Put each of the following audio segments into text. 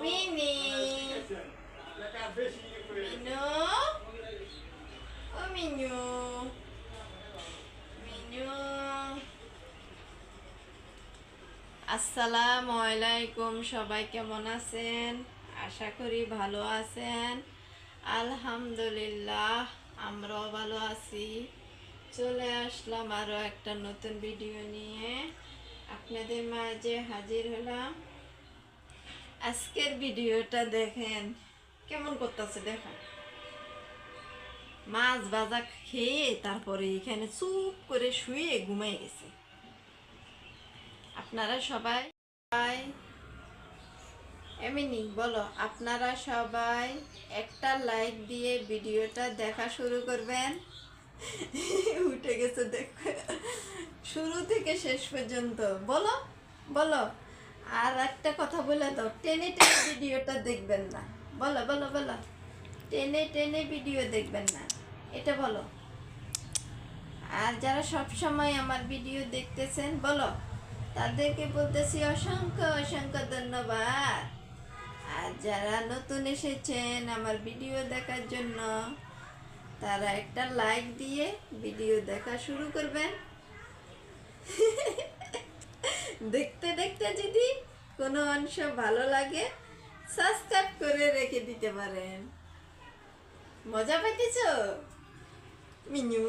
Mini Minu ও মিনু মিনু আসসালামু আলাইকুম। সবাই কেমন আছেন? আশা করি ভালো আছেন। আলহামদুলিল্লাহ আমরাও ভালো আছি। চলে আসলাম আরো একটা নতুন ভিডিও নিয়ে আপনাদের মাঝে হাজির হলাম। আজকের ভিডিওটা দেখেন কেমন করতেছে। দেখেন মাছ ভাজা খেয়ে তারপরে এখানে চুপ করে শুয়ে ঘুমাই গেছে। আপনারা সবাই এমনি বলো, আপনারা সবাই একটা লাইক দিয়ে ভিডিওটা দেখা শুরু করবেন। উঠে গেছে দেখো, শুরু থেকে শেষ পর্যন্ত বলো বলো। আর একটা কথা বলে দাও, টেনে টেনে ভিডিওটা দেখবেন না। বলো বলো বলো, টেনে টেনে ভিডিও দেখবেন না, এটা বলো। আর যারা সব সময় আমার ভিডিও দেখতেছেন বলো, তাদেরকে বলতেছি অসংখ্য অসংখ্য ধন্যবাদ। আর যারা নতুন এসেছেন আমার ভিডিও দেখার জন্য, তারা একটা লাইক দিয়ে ভিডিও দেখা শুরু করবেন। দেখতে দেখতে যদি কোনো অংশ ভালো লাগে সাবস্ক্রাইব করে রেখে দিতে পারেন। মজা পাইতেছ? মিনু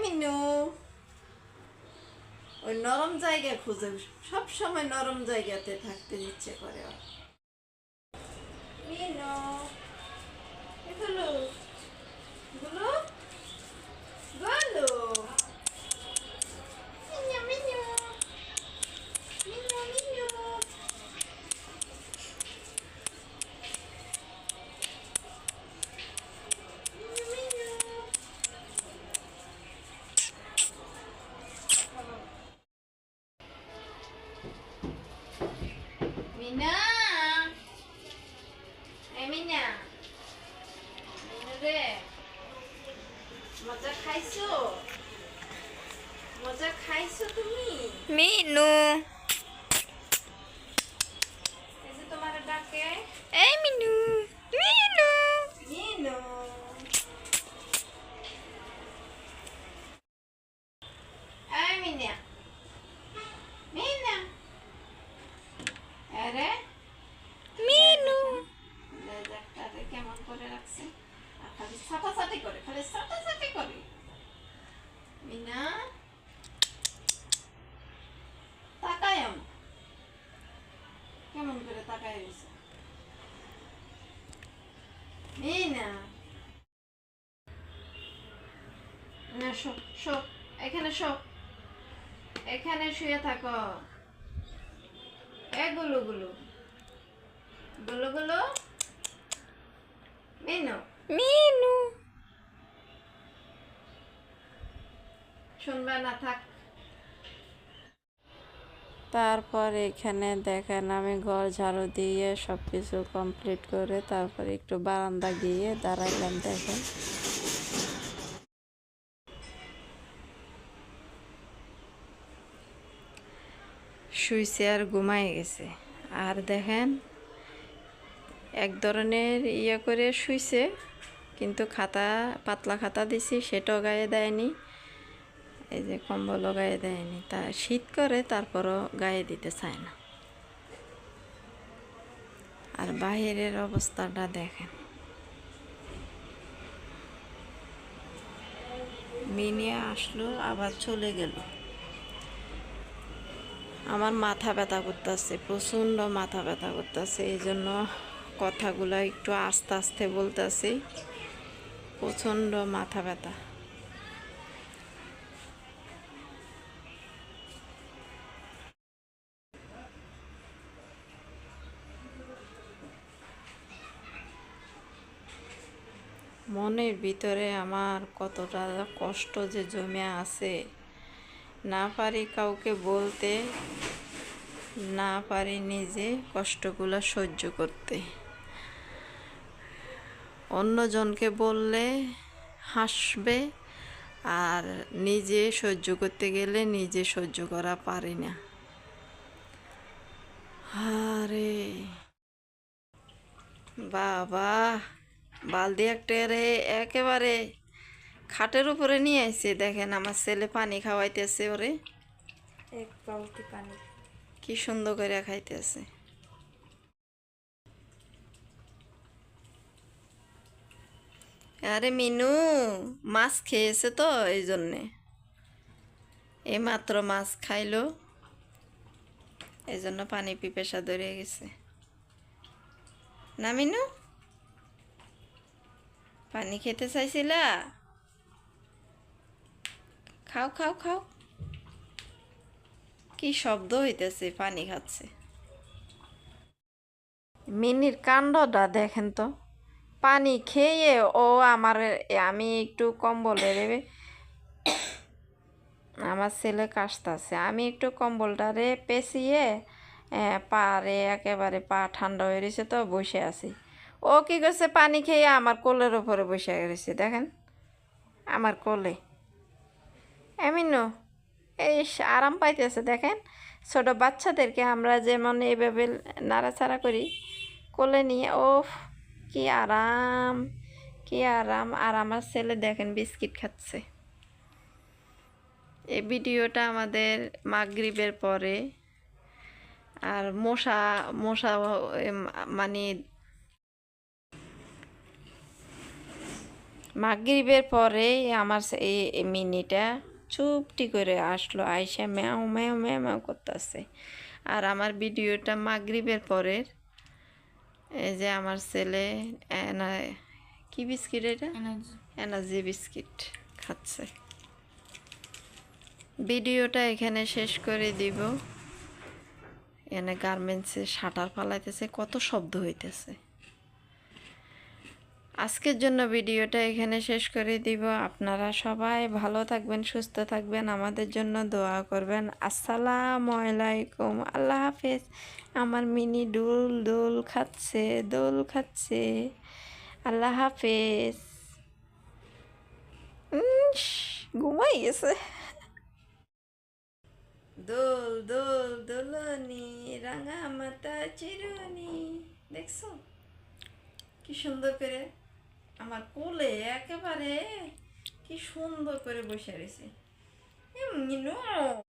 মিনু ওই নরম জায়গা খুঁজে, সব সময় নরম জায়গাতে থাকতে ইচ্ছে করে। মিনু এগুলো গুলো গুলো মিনু মিনু মিনু মিনু মিনা মিনা মিনু রে, মজা খাইছো? মজা খাইছো তুমি? মিনু এই যে তোমার ডাকে এই মিনু মিনু মিনু। এই মিনা মিনা, আরে মিনু লেজারটারে কেমন করে রাখছে, আর খালি ছাটাছাটি করে, খালি ছাটাছাটি করে। মিনা তাকায় কেমন করে তাকায় রয়েছে। মিনা না, শো শো, এখানে শো, এখানে শুয়ে থাকো। এ গুলো গুলো গুলো গুলো মিনু মিনু শুনবে না, থাক। তারপর এখানে দেখেন আমি ঘর ঝাড়ু দিয়ে সব কিছু কমপ্লিট করে তারপর একটু বারান্দা গিয়ে দাঁড়াইলাম। দেখেন শুইছে আর ঘুমাই গেছে। আর দেখেন এক ধরনের করে শুইছে, কিন্তু খাতা পাতলা খাতা দিছি সেটাও গায়ে দেয়নি, এই যে কম্বলও গায়ে দেয়নি। তা শীত করে তারপরও গায়ে দিতে চায় না। আর বাহিরের অবস্থাটা দেখেন, মিনিয়ে আসলো আবার চলে গেল। আমার মাথা ব্যথা করতেছে, প্রচণ্ড মাথা ব্যথা করতেছে, এই জন্য কথাগুলো একটু আস্তে আস্তে বলতেছি। প্রচণ্ড মাথা ব্যথা। মনের ভিতরে আমার কতটা কষ্ট যে জমে আছে, না পারি কাউকে বলতে, না পারি নিজে কষ্টগুলো সহ্য করতে। অন্যজনকে বললে হাসবে, আর নিজে সহ্য করতে গেলে নিজে সহ্য করা পারি না। আরে বাবা, বালদি একটা রে একেবারে খাটের উপরে নিয়ে আসছে। দেখেন আমার ছেলে পানি খাওয়াইতেছে ওরে, এক বালতি পানি। কি সুন্দর করে খাইতেছে। আরে মিনু মাছ খেয়েছে তো এই জন্যে, এই মাত্র মাছ খাইলো, এই জন্য পানি পিপাসা ধরে গেছে। না মিনু, পানি খেতে চাইছিলা? খাও খাও খাও। কি শব্দ হইতেছে, পানি খাচ্ছে। মিনির কাণ্ডটা দেখেন তো, পানি খেয়ে ও আমার, আমি একটু কম্বলে রে, আমার ছেলে কাশতাছে, আমি একটু কম্বলটারে পেঁচিয়ে পারে একেবারে পা ঠান্ডা হয়ে রয়েছে তো বসে আছি। ও কি করছে, পানি খেয়ে আমার কোলের ওপরে বসে গেছে। দেখেন আমার কোলে, এমিনো এই আরাম পাইতেছে। দেখেন ছোট বাচ্চাদেরকে আমরা যেমন এইভাবে নাড়াচাড়া করি কোলে নিয়ে, ও কি আরাম, কি আরাম। আর আমার ছেলে দেখেন বিস্কিট খাচ্ছে। এই ভিডিওটা আমাদের মাগরিবের পরে, আর মশা মশা মানে মাগরিবের পরে আমার এই মিনিটা চুপটি করে আসলো, আইসা ম্যাও ম্যাও ম্যাও ম্যাও করতেছে। আর আমার ভিডিওটা মাগরিবের পরের। এই যে আমার ছেলে কি বিস্কিট এটা, এনার্জি বিস্কিট খাচ্ছে। ভিডিওটা এখানে শেষ করে দিব। এখানে গার্মেন্টসে শাটার পালাইতেছে, কত শব্দ হইতেছে। আজকের জন্য ভিডিওটা এখানে শেষ করে দিব। আপনারা সবাই ভালো থাকবেন, সুস্থ থাকবেন, আমাদের জন্য দোয়া করবেন। আসসালামু আলাইকুম, আল্লাহ হাফেজ। আমার মিনি দোল দোল খাচ্ছে, দোল খাচ্ছে। আল্লাহ হাফেজ। ঘুমাই গেছে। দোল দোল দোলনি রাঙা মাতা চিরুনি, দেখছো কি সুন্দর করে আমার কোলে একেবারে কি সুন্দর করে বসে রয়েছে।